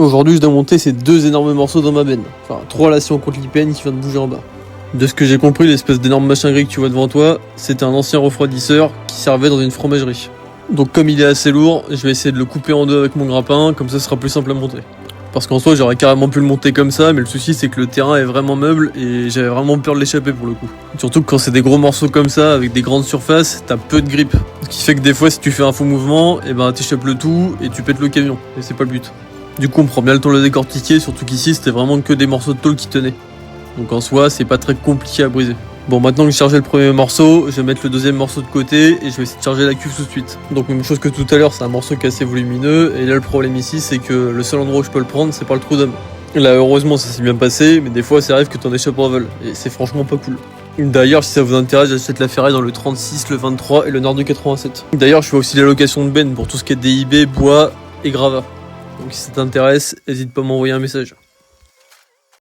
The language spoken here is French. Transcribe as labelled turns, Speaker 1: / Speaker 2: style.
Speaker 1: Aujourd'hui, je dois monter ces 2 énormes morceaux dans ma benne. Enfin, 3 là si on compte l'IPN qui vient de bouger en bas. De ce que j'ai compris, l'espèce d'énorme machin gris que tu vois devant toi, c'était un ancien refroidisseur qui servait dans une fromagerie. Donc comme il est assez lourd, je vais essayer de le couper en 2 avec mon grappin, comme ça ce sera plus simple à monter. Parce qu'en soi, j'aurais carrément pu le monter comme ça, mais le souci c'est que le terrain est vraiment meuble et j'avais vraiment peur de l'échapper pour le coup. Surtout que quand c'est des gros morceaux comme ça, avec des grandes surfaces, t'as peu de grip. Ce qui fait que des fois, si tu fais un faux mouvement, et ben t'échappes le tout et tu pètes le camion. Et c'est pas le but. Du coup, on prend bien le temps de le décortiquer, surtout qu'ici c'était vraiment que des morceaux de tôle qui tenaient. Donc en soi, c'est pas très compliqué à briser. Bon, maintenant que j'ai chargé le premier morceau, je vais mettre le deuxième morceau de côté et je vais essayer de charger la cuve tout de suite. Donc même chose que tout à l'heure, c'est un morceau qui est assez volumineux et là le problème ici c'est que le seul endroit où je peux le prendre c'est par le trou d'homme. Là heureusement ça s'est bien passé, mais des fois ça arrive que t'en échappes en vol et c'est franchement pas cool. D'ailleurs, si ça vous intéresse, j'achète la ferraille dans le 36, le 23 et le nord du 87. D'ailleurs, je fais aussi la location de benne pour tout ce qui est DIB, bois et gravat. Donc si ça t'intéresse, n'hésite pas à m'envoyer un message.